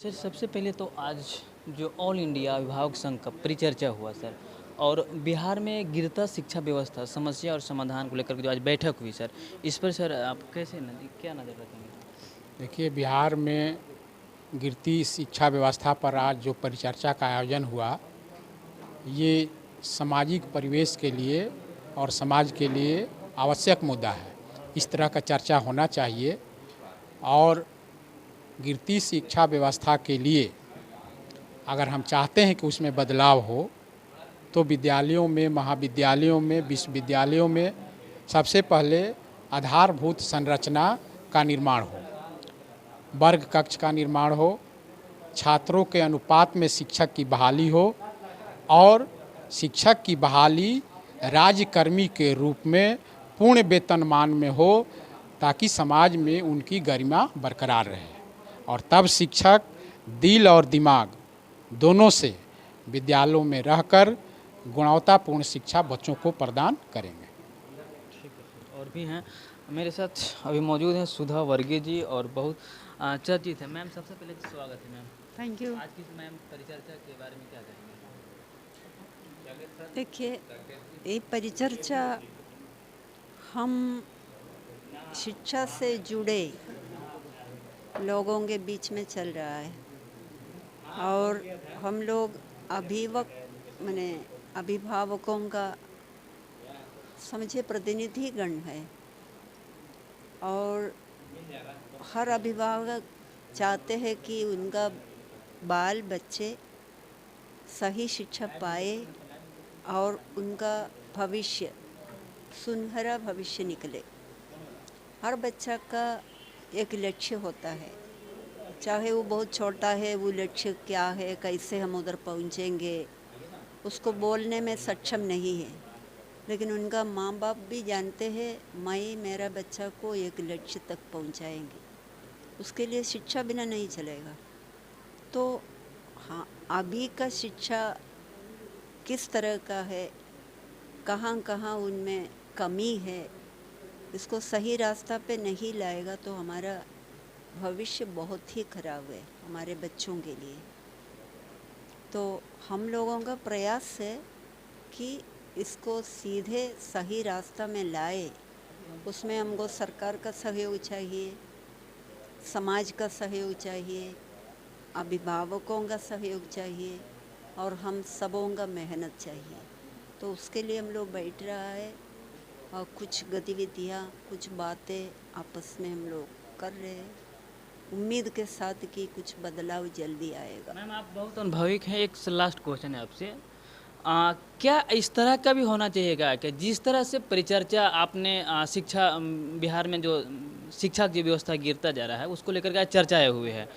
Sir सबसे पहले तो आज जो ऑल इंडिया अभिभावक संघ का परिचर्चा हुआ सर और बिहार में गिरता शिक्षा व्यवस्था समस्या और समाधान को लेकर के जो आज बैठक हुई सर इस पर सर आप कैसे क्या नज़र रखेंगे? देखिए, बिहार में गिरती शिक्षा व्यवस्था पर आज जो परिचर्चा का आयोजन हुआ, ये सामाजिक परिवेश के लिए और समाज के लिए आवश्यक मुद्दा है। इस तरह का चर्चा होना चाहिए और गिरती शिक्षा व्यवस्था के लिए अगर हम चाहते हैं कि उसमें बदलाव हो, तो विद्यालयों में, महाविद्यालयों में, विश्वविद्यालयों में सबसे पहले आधारभूत संरचना का निर्माण हो, वर्ग कक्ष का निर्माण हो, छात्रों के अनुपात में शिक्षक की बहाली हो और शिक्षक की बहाली राज्यकर्मी के रूप में पूर्ण वेतनमान में हो, ताकि समाज में उनकी गरिमा बरकरार रहे और तब शिक्षक दिल और दिमाग दोनों से विद्यालयों में रहकर गुणवत्तापूर्ण शिक्षा बच्चों को प्रदान करेंगे। ठीक है सर। और भी हैं मेरे साथ अभी मौजूद हैं सुधा वर्गीय जी और बहुत चर्चित है। मैम सबसे पहले स्वागत है मैम। Thank you. आज की मैम परिचर्चा के बारे में क्या कहेंगे? देखिए, ये परिचर्चा हम शिक्षा से जुड़े लोगों के बीच में चल रहा है और हम लोग अभिभावकों का समझे प्रतिनिधिगण है और हर अभिभावक चाहते हैं कि उनका बाल बच्चे सही शिक्षा पाए और उनका भविष्य सुनहरा भविष्य निकले। हर बच्चा का एक लक्ष्य होता है, चाहे वो बहुत छोटा है, वो लक्ष्य क्या है, कैसे हम उधर पहुंचेंगे, उसको बोलने में सक्षम नहीं है, लेकिन उनका माँ बाप भी जानते हैं मेरा बच्चा को एक लक्ष्य तक पहुंचाएंगे। उसके लिए शिक्षा बिना नहीं चलेगा। तो हाँ, अभी का शिक्षा किस तरह का है, कहाँ कहाँ उनमें कमी है, इसको सही रास्ता पे नहीं लाएगा तो हमारा भविष्य बहुत ही खराब है हमारे बच्चों के लिए। तो हम लोगों का प्रयास है कि इसको सीधे सही रास्ता में लाए। उसमें हमको सरकार का सहयोग चाहिए, समाज का सहयोग चाहिए, अभिभावकों का सहयोग चाहिए और हम सबों का मेहनत चाहिए। तो उसके लिए हम लोग बैठ रहा है और कुछ गतिविधियाँ, कुछ बातें आपस में हम लोग कर रहे हैं, उम्मीद के साथ कि कुछ बदलाव जल्दी आएगा। मैम आप बहुत अनुभविक हैं। एक लास्ट क्वेश्चन है आपसे, क्या इस तरह का भी होना चाहिएगा कि जिस तरह से परिचर्चा आपने शिक्षा बिहार में जो शिक्षा की व्यवस्था गिरता जा रहा है उसको लेकर के आज चर्चाएं हुई है।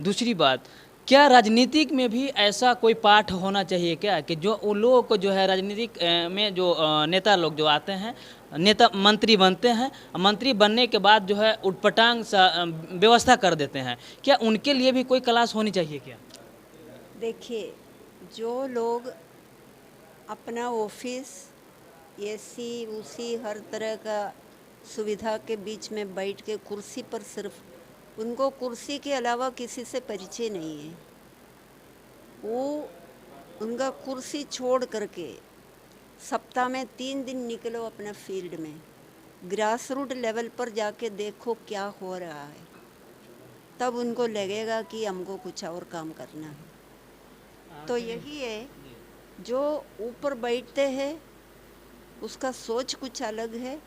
दूसरी बात, क्या राजनीतिक में भी ऐसा कोई पाठ होना चाहिए क्या कि जो उन लोगों को जो है राजनीतिक में जो नेता लोग जो आते हैं, नेता मंत्री बनते हैं, मंत्री बनने के बाद जो है उटपटांग सा व्यवस्था कर देते हैं, क्या उनके लिए भी कोई क्लास होनी चाहिए क्या? देखिए, जो लोग अपना ऑफिस एसी उसी हर तरह का सुविधा के बीच में बैठ के कुर्सी पर, सिर्फ उनको कुर्सी के अलावा किसी से परिचय नहीं है, वो उनका कुर्सी छोड़ करके सप्ताह में 3 दिन निकलो अपना फील्ड में, ग्रास रूट लेवल पर जाके देखो क्या हो रहा है, तब उनको लगेगा कि हमको कुछ और काम करना है। तो यही है, जो ऊपर बैठते हैं उसका सोच कुछ अलग है।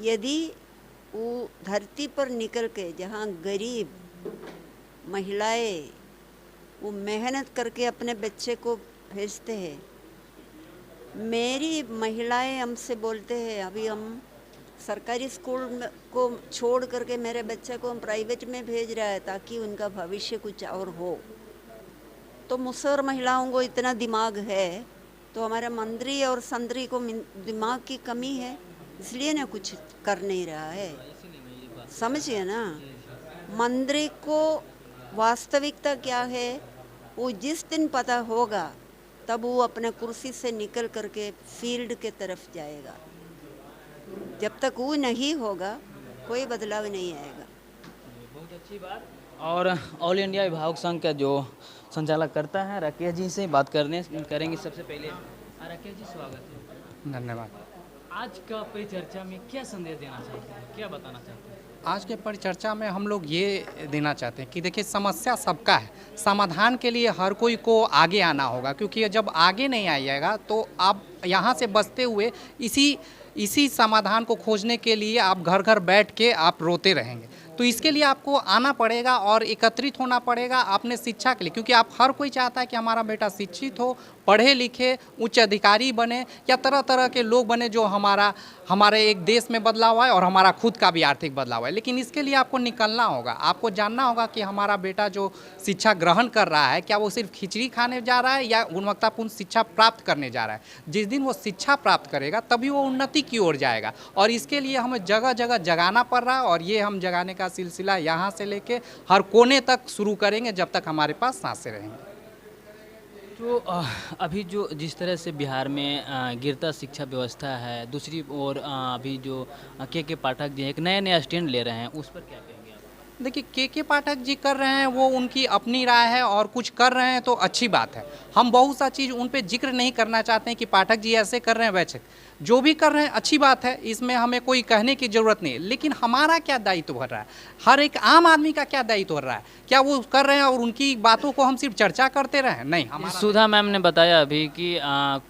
यदि वो धरती पर निकल के जहाँ गरीब महिलाएं वो मेहनत करके अपने बच्चे को भेजते हैं, मेरी महिलाएं हमसे बोलते हैं अभी हम सरकारी स्कूल को छोड़ करके मेरे बच्चे को हम प्राइवेट में भेज रहा है ताकि उनका भविष्य कुछ और हो। तो मुसहर महिलाओं को इतना दिमाग है, तो हमारे मंत्री और संतरी को दिमाग की कमी है, इसलिए ना कुछ कर नहीं रहा है। समझिए ना, मंत्री को वास्तविकता क्या है वो जिस दिन पता होगा तब वो अपने कुर्सी से निकल करके फील्ड के तरफ जाएगा। जब तक वो नहीं होगा कोई बदलाव नहीं आएगा। बहुत अच्छी बात। और ऑल इंडिया अभिभावक संघ का जो संचालक करता है राकेश जी से बात करेंगे सबसे पहले। राकेश जी स्वागत है। धन्यवाद। आज का परिचर्चा में क्या संदेश देना चाहते हैं, क्या बताना चाहते हैं? आज के परिचर्चा में हम लोग ये देना चाहते हैं कि देखिए समस्या सबका है, समाधान के लिए हर कोई को आगे आना होगा, क्योंकि जब आगे नहीं आइएगा तो आप यहाँ से बचते हुए इसी समाधान को खोजने के लिए आप घर घर बैठ के आप रोते रहेंगे। तो इसके लिए आपको आना पड़ेगा और एकत्रित होना पड़ेगा अपने शिक्षा के लिए, क्योंकि आप हर कोई चाहता है कि हमारा बेटा शिक्षित हो, पढ़े लिखे, उच्च अधिकारी बने या तरह तरह के लोग बने जो हमारे एक देश में बदलाव आए और हमारा खुद का भी आर्थिक बदलाव आए। लेकिन इसके लिए आपको निकलना होगा, आपको जानना होगा कि हमारा बेटा जो शिक्षा ग्रहण कर रहा है क्या वो सिर्फ खिचड़ी खाने जा रहा है या गुणवत्तापूर्ण शिक्षा प्राप्त करने जा रहा है। जिस दिन वो शिक्षा प्राप्त करेगा तभी वो उन्नति की ओर जाएगा, और इसके लिए हमें जगह जगह जगाना पड़ रहा है, और ये हम जगाने का सिलसिला यहाँ से लेके हर कोने तक शुरू करेंगे जब तक हमारे पास सांसें रहेंगी। तो अभी जो जिस तरह से बिहार में गिरता शिक्षा व्यवस्था है, दूसरी ओर अभी जो के पाठक जी एक नया स्टैंड ले रहे हैं, उस पर क्या कहेंगे आप? देखिए के पाठक जी कर रहे हैं वो उनकी अपनी राय है, और कुछ कर रहे हैं तो अच्छी बात है। हम बहुत सा चीज़ उन पे जिक्र नहीं करना चाहते हैं कि पाठक जी ऐसे कर रहे हैं वैसे, जो भी कर रहे हैं अच्छी बात है, इसमें हमें कोई कहने की ज़रूरत नहीं है। लेकिन हमारा क्या दायित्व हो रहा है, हर एक आम आदमी का क्या दायित्व हो रहा है? क्या वो कर रहे हैं और उनकी बातों को हम सिर्फ चर्चा करते रहें? नहीं, हमारा सुधा मैम ने बताया अभी कि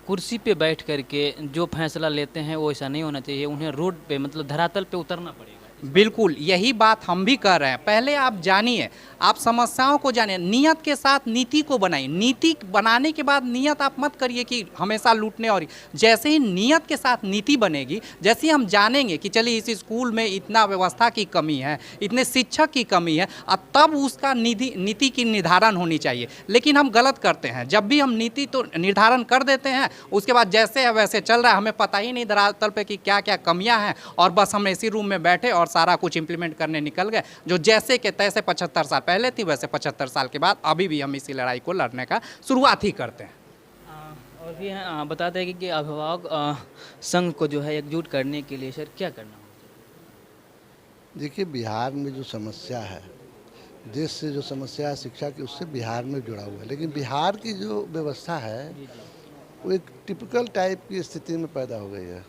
कुर्सी पे बैठ करके जो फैसला लेते हैं वो ऐसा नहीं होना चाहिए, उन्हें रोड पे मतलब धरातल पे उतरना पड़ेगा। बिल्कुल यही बात हम भी कर रहे हैं। पहले आप जानिए, आप समस्याओं को जानिए, नियत के साथ नीति को बनाइए। नीति बनाने के बाद नियत आप मत करिए कि हमेशा लूटने, और जैसे ही नियत के साथ नीति बनेगी, जैसे ही हम जानेंगे कि चलिए इस स्कूल में इतना व्यवस्था की कमी है, इतने शिक्षक की कमी है, और तब उसका नीति की निर्धारण होनी चाहिए। लेकिन हम गलत करते हैं, जब भी हम नीति तो निर्धारण कर देते हैं, उसके बाद जैसे है वैसे चल रहा है, हमें पता ही नहीं धरातल पे कि क्या क्या कमियां हैं, और बस हम इसी रूम में बैठे और सारा कुछ इंप्लीमेंट करने निकल गए। जो जैसे के तैसे 75 साल पहले थी वैसे 75 साल के बाद अभी भी हम इसी लड़ाई को लड़ने का शुरुआत ही करते हैं। और भी बताते हैं कि अभिभावक संघ को जो है एकजुट करने के लिए सर क्या करना होगा? देखिए, बिहार में जो समस्या है, देश से जो समस्या है शिक्षा की, उससे बिहार में जुड़ा हुआ है। लेकिन बिहार की जो व्यवस्था है वो एक टिपिकल टाइप की स्थिति में पैदा हो गई है।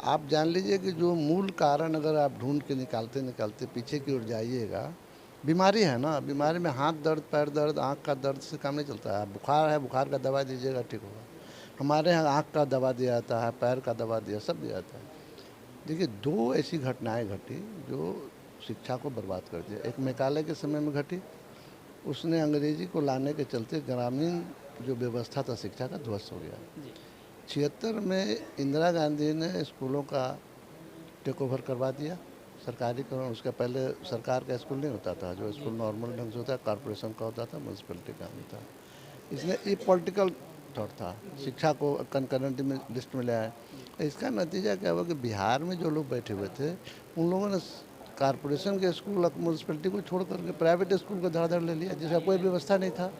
आप जान लीजिए कि जो मूल कारण अगर आप ढूंढ के निकालते पीछे की ओर जाइएगा, बीमारी है ना, बीमारी में हाथ दर्द, पैर दर्द, आँख का दर्द से काम नहीं चलता है। बुखार है, बुखार का दवा दीजिएगा ठीक होगा। हमारे यहाँ आँख का दवा दिया जाता है, पैर का दवा दिया, सब दिया जाता है। देखिए, दो ऐसी घटनाएं घटी जो शिक्षा को बर्बाद कर दिया। एक मेकाले के समय में घटी, उसने अंग्रेजी को लाने के चलते ग्रामीण जो व्यवस्था था शिक्षा का ध्वस्त हो गया। 76 में इंदिरा गांधी ने स्कूलों का टेक ओवर करवा दिया, सरकारीकरण। उसका पहले सरकार का स्कूल नहीं होता था, जो स्कूल नॉर्मल ढंग से होता है, कॉरपोरेशन का होता था, म्यूनसिपलिटी का नहीं था। इसने ये पॉलिटिकल थॉट था, शिक्षा को कंकरेंट में लिस्ट में ले आए। इसका नतीजा क्या हुआ कि बिहार में जो लोग बैठे हुए थे उन लोगों ने कॉरपोरेशन के स्कूल, म्यूनसिपलिटी को छोड़ करके प्राइवेट स्कूल को धड़ाधड़ ले लिया, जिसका कोई व्यवस्था नहीं था।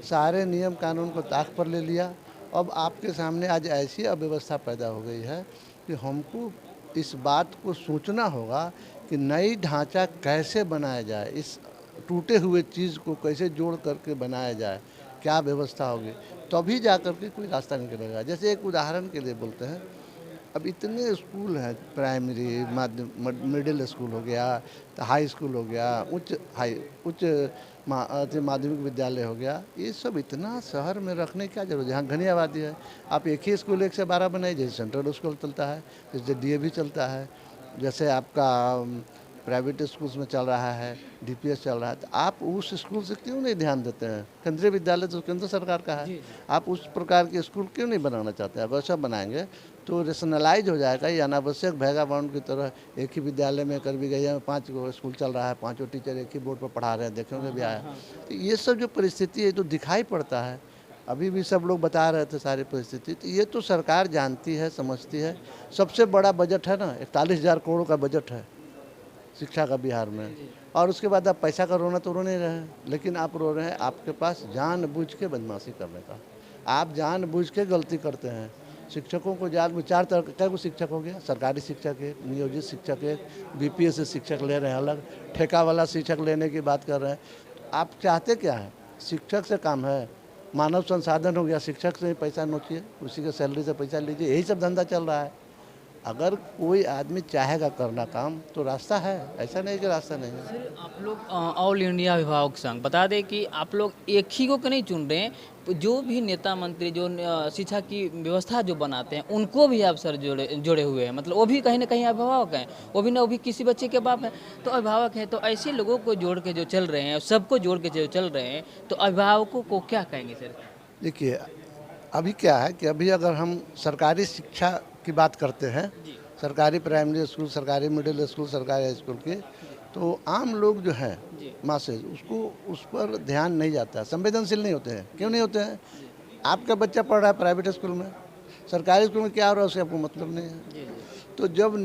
सारे नियम कानून को ताक पर ले लिया। अब आपके सामने आज ऐसी अव्यवस्था पैदा हो गई है कि हमको इस बात को सोचना होगा कि नई ढांचा कैसे बनाया जाए, इस टूटे हुए चीज़ को कैसे जोड़ करके बनाया जाए, क्या व्यवस्था होगी, तभी जा कर के कोई रास्ता निकलेगा। जैसे एक उदाहरण के लिए बोलते हैं, अब इतने स्कूल हैं, प्राइमरी, मिडिल स्कूल हो गया, हाई स्कूल हो गया, उच्च माध्यमिक विद्यालय हो गया, ये सब इतना शहर में रखने की क्या जरूरत है? यहाँ घनी आबादी है। आप एक ही स्कूल 1 से 12 बनाइए, जैसे सेंट्रल स्कूल चलता है, जैसे डीएवी चलता है, जैसे आपका प्राइवेट स्कूल्स में चल रहा है, डीपीएस चल रहा है। तो आप उस स्कूल से क्यों नहीं ध्यान देते हैं? केंद्रीय विद्यालय तो केंद्र सरकार का है, आप उस प्रकार के स्कूल क्यों नहीं बनाना चाहते? अगर सब बनाएंगे तो रेशनलाइज हो जाएगा। ये अनावश्यक भैगा बाउंड की तरह एक ही विद्यालय में कर भी गई है, 5 स्कूल चल रहा है, 5 टीचर एक ही बोर्ड पर पढ़ा रहे हैं, देखने में भी आया। तो ये सब जो परिस्थिति है तो दिखाई पड़ता है। अभी भी सब लोग बता रहे थे सारी परिस्थिति, तो ये तो सरकार जानती है, समझती है। सबसे बड़ा बजट है ना, 41,000 करोड़ का बजट है शिक्षा का बिहार में, और उसके बाद आप पैसा का रोना तो रो नहीं रहे हैं, लेकिन आप रो रहे हैं आपके पास जानबूझ के बदमाशी करने का। आप जानबूझ के गलती करते हैं। शिक्षकों को 4 तरह का को शिक्षक हो गया, सरकारी शिक्षक एक, नियोजित शिक्षक एक, बीपीएस से शिक्षक ले रहे हैं अलग, ठेका वाला शिक्षक लेने की बात कर रहे हैं। आप चाहते क्या है? शिक्षक से काम है, मानव संसाधन हो गया, शिक्षक से ही पैसा नोचिए, उसी के सैलरी से पैसा लीजिए, यही सब धंधा चल रहा है। अगर कोई आदमी चाहेगा करना काम तो रास्ता है, ऐसा नहीं कि रास्ता नहीं है। सर आप लोग ऑल इंडिया अभिभावक संघ बता दें कि आप लोग एक ही को नहीं चुन रहे हैं, जो भी नेता मंत्री जो शिक्षा की व्यवस्था जो बनाते हैं उनको भी आप सर जोड़े हुए हैं, मतलब वो भी कहीं ना कहीं अभिभावक हैं, वो भी किसी बच्चे के बाप हैं, तो अभिभावक हैं। तो ऐसे लोगों को जोड़ के जो चल रहे हैं, सबको जोड़ के जो चल रहे हैं, तो अभिभावकों को क्या कहेंगे सर? देखिए, अभी क्या है कि अभी अगर हम सरकारी शिक्षा की बात करते हैं, सरकारी प्राइमरी स्कूल, सरकारी मिडिल स्कूल, सरकारी हाई स्कूल की, तो आम लोग जो हैं मासेज उसको उस पर ध्यान नहीं जाता है, संवेदनशील नहीं होते हैं। क्यों नहीं होते हैं? आपका बच्चा पढ़ रहा है प्राइवेट स्कूल में, सरकारी स्कूल में क्या हो रहा है उससे आपको मतलब नहीं है। तो जब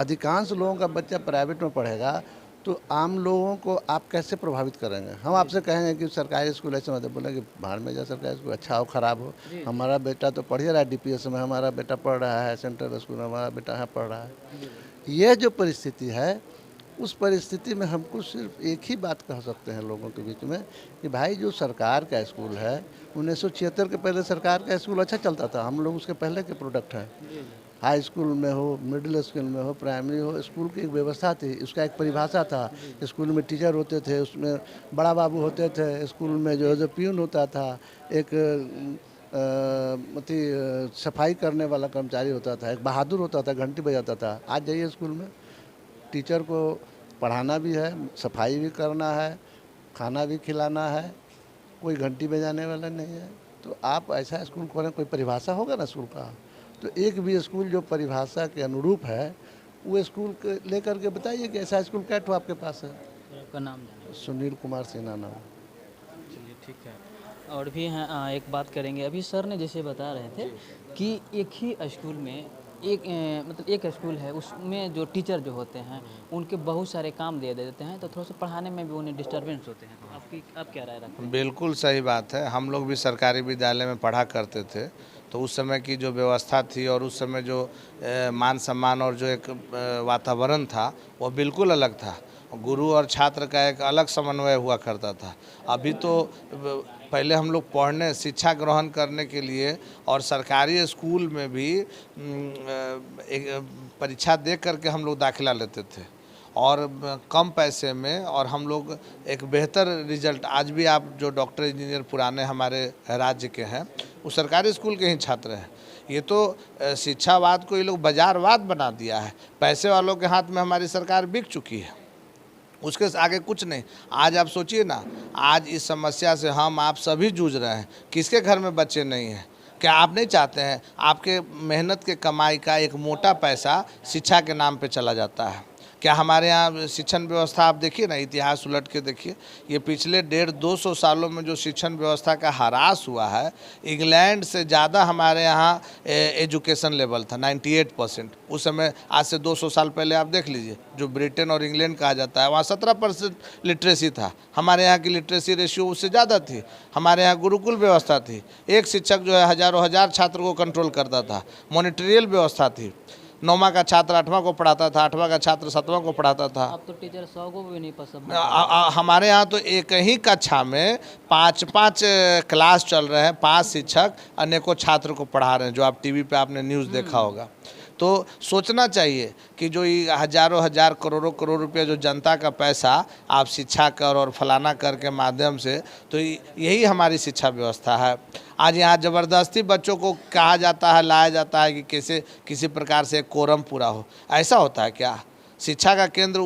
अधिकांश लोगों का बच्चा प्राइवेट में पढ़ेगा तो आम लोगों को आप कैसे प्रभावित करेंगे? हम आपसे कहेंगे कि सरकारी स्कूल ऐसे मतलब बोलेंगे भाड़ में जा सरकारी स्कूल, अच्छा हो खराब हो, हमारा बेटा तो पढ़ ही रहा है DPS में, हमारा बेटा पढ़ रहा है सेंट्रल स्कूल में, हमारा बेटा यहाँ पढ़ रहा है। ये जो परिस्थिति है, उस परिस्थिति में हमको सिर्फ एक ही बात कह सकते हैं लोगों के बीच में कि भाई जो सरकार का स्कूल है, 1976 के पहले सरकार का स्कूल अच्छा चलता था, हम लोग उसके पहले के प्रोडक्ट हैं। हाई स्कूल में हो, मिडिल स्कूल में हो, प्राइमरी हो, स्कूल की एक व्यवस्था थी, उसका एक परिभाषा था। स्कूल में टीचर होते थे, उसमें बड़ा बाबू होते थे, स्कूल में जो प्यून होता था, एक सफाई करने वाला कर्मचारी होता था, एक बहादुर होता था, घंटी बजाता था। आज जाइए स्कूल में, टीचर को पढ़ाना भी है, सफाई भी करना है, खाना भी खिलाना है, कोई घंटी बजाने वाला नहीं है। तो आप ऐसा स्कूल खोलें, कोई परिभाषा होगा ना स्कूल का, तो एक भी स्कूल जो परिभाषा के अनुरूप है वो स्कूल लेकर के बताइए कि ऐसा स्कूल क्या तो आपके पास है। आपका नाम जाने? सुनील कुमार सिन्हा नाम। चलिए ठीक है। और भी हैं, एक बात करेंगे। अभी सर ने जैसे बता रहे थे कि एक ही स्कूल में मतलब एक स्कूल है, उसमें जो टीचर जो होते हैं उनके बहुत सारे काम दे देते हैं, तो थोड़ा सा पढ़ाने में भी उन्हें डिस्टर्बेंस होते हैं। तो आप क्या राय रखते हैं? बिल्कुल सही बात है। हम लोग भी सरकारी विद्यालय में पढ़ा करते थे, तो उस समय की जो व्यवस्था थी और उस समय जो मान सम्मान और जो एक वातावरण था वो बिल्कुल अलग था। गुरु और छात्र का एक अलग समन्वय हुआ करता था। अभी तो पहले हम लोग पढ़ने, शिक्षा ग्रहण करने के लिए और सरकारी स्कूल में भी एक परीक्षा दे करके हम लोग दाखिला लेते थे और कम पैसे में, और हम लोग एक बेहतर रिजल्ट, आज भी आप जो डॉक्टर इंजीनियर पुराने हमारे राज्य के हैं वो सरकारी स्कूल के ही छात्र हैं। ये तो शिक्षावाद को ये लोग बाजारवाद बना दिया है। पैसे वालों के हाथ में हमारी सरकार बिक चुकी है, उसके आगे कुछ नहीं। आज आप सोचिए ना, आज इस समस्या से हम आप सभी जूझ रहे हैं। किसके घर में बच्चे नहीं हैं? क्या आप नहीं चाहते हैं आपके मेहनत के कमाई का एक मोटा पैसा शिक्षा के नाम पे चला जाता है? क्या हमारे यहाँ शिक्षण व्यवस्था आप देखिए ना, इतिहास उलट के देखिए, ये पिछले 150-200 सालों में जो शिक्षण व्यवस्था का ह्रास हुआ है, इंग्लैंड से ज़्यादा हमारे यहाँ एजुकेशन लेवल था 98%। उस समय आज से 200 साल पहले आप देख लीजिए, जो ब्रिटेन और इंग्लैंड कहा जाता है, वहाँ 17% लिटरेसी था। हमारे यहाँ की लिटरेसी रेशियो उससे ज़्यादा थी। हमारे यहाँ गुरुकुल व्यवस्था थी, एक शिक्षक जो है हज़ारों हजार छात्र को कंट्रोल करता था। मॉनिटरियल व्यवस्था थी, 9वां का छात्र 8वां को पढ़ाता था, 8वां का छात्र 7वां को पढ़ाता था। अब तो टीचर 100 को भी नहीं पसंद। हमारे यहाँ तो एक ही कक्षा में 5-5 क्लास चल रहे हैं, 5 शिक्षक अनेकों छात्र को पढ़ा रहे हैं, जो आप टीवी पे आपने न्यूज़ देखा होगा। तो सोचना चाहिए कि जो ये हज़ारों हजार करोड़ों करोड़ रुपये जो जनता का पैसा आप शिक्षा कर और फलाना कर के माध्यम से, तो यही हमारी शिक्षा व्यवस्था है। आज यहाँ ज़बरदस्ती बच्चों को कहा जाता है, लाया जाता है कि कैसे किसी प्रकार से कोरम पूरा हो। ऐसा होता है क्या? शिक्षा का केंद्र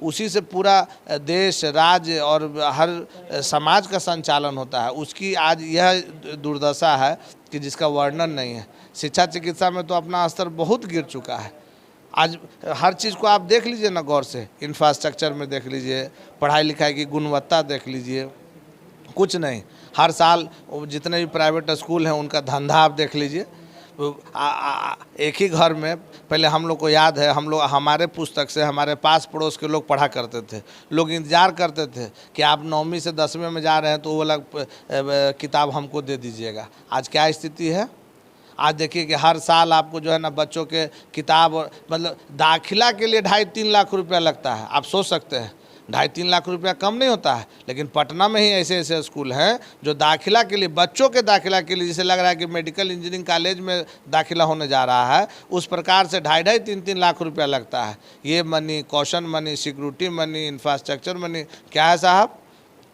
उसी से पूरा देश, राज्य और हर समाज का संचालन होता है। उसकी आज यह दुर्दशा है कि जिसका वर्णन नहीं है। शिक्षा चिकित्सा में तो अपना स्तर बहुत गिर चुका है। आज हर चीज़ को आप देख लीजिए ना गौर से, इंफ्रास्ट्रक्चर में देख लीजिए, पढ़ाई लिखाई की गुणवत्ता देख लीजिए, कुछ नहीं। हर साल जितने भी प्राइवेट स्कूल हैं उनका धंधा आप देख लीजिए। एक ही घर में पहले हम लोग को याद है, हम लोग हमारे पुस्तक से हमारे पास पड़ोस के लोग पढ़ा करते थे। लोग इंतज़ार करते थे कि आप 9वीं से 10वीं में जा रहे हैं तो वो वाला किताब हमको दे दीजिएगा। आज क्या स्थिति है? आज देखिए कि हर साल आपको जो है ना बच्चों के किताब, मतलब दाखिला के लिए 2.5-3 लाख रुपया लगता है। आप सोच सकते हैं 2.5-3 लाख रुपया कम नहीं होता है। लेकिन पटना में ही ऐसे ऐसे स्कूल हैं जो दाखिला के लिए, बच्चों के दाखिला के लिए, जैसे लग रहा है कि मेडिकल इंजीनियरिंग कॉलेज में दाखिला होने जा रहा है, उस प्रकार से 2.5-3 लाख रुपया लगता है। ये money, caution money, security money, infrastructure money, क्या है साहब?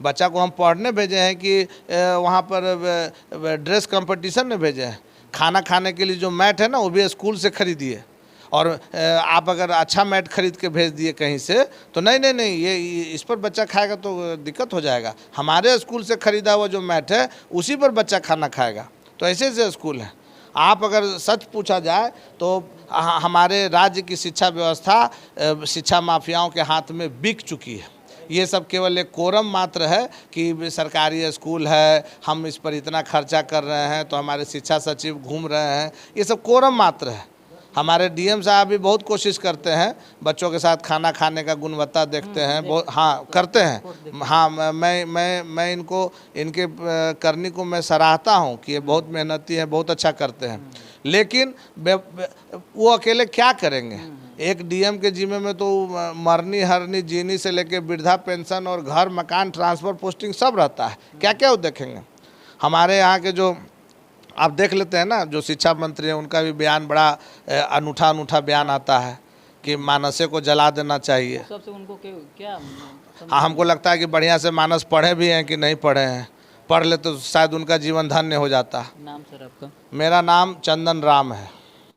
बच्चा को हम पढ़ने भेजे हैं कि वहाँ पर ड्रेस कंपटीशन में भेजे हैं? खाना खाने के लिए जो मैट है ना, वो भी स्कूल से खरीदिए। और आप अगर अच्छा मैट खरीद के भेज दिए कहीं से तो नहीं, ये इस पर बच्चा खाएगा तो दिक्कत हो जाएगा। हमारे स्कूल से खरीदा हुआ जो मैट है उसी पर बच्चा खाना खाएगा। तो ऐसे ऐसे स्कूल हैं। आप अगर सच पूछा जाए तो हमारे राज्य की शिक्षा व्यवस्था शिक्षा माफियाओं के हाथ में बिक चुकी है। ये सब केवल एक कोरम मात्र है कि सरकारी स्कूल है, हम इस पर इतना खर्चा कर रहे हैं तो हमारे शिक्षा सचिव घूम रहे हैं, ये सब कोरम मात्र है। हमारे डीएम साहब भी बहुत कोशिश करते हैं, बच्चों के साथ खाना खाने का गुणवत्ता देखते हैं, बहुत हाँ करते हैं। हाँ, मैं इनके करनी को मैं सराहता हूँ कि ये बहुत मेहनती है, बहुत अच्छा करते हैं। लेकिन वो अकेले क्या करेंगे? एक डीएम के जिम्मे में तो मरनी हरनी जीनी से लेके वृद्धा पेंशन और घर मकान ट्रांसफ़र पोस्टिंग सब रहता है। क्या क्या वो देखेंगे? हमारे यहाँ के जो आप देख लेते हैं ना, जो शिक्षा मंत्री हैं उनका भी बयान बड़ा अनूठा बयान आता है कि मानसे को जला देना चाहिए। सबसे उनको क्या हाँ, हमको लगता है कि बढ़िया से मानस पढ़े भी हैं कि नहीं पढ़े हैं। पढ़ ले तो शायद उनका जीवन धन्य हो जाता। नाम सर आपका? मेरा नाम चंदन राम है।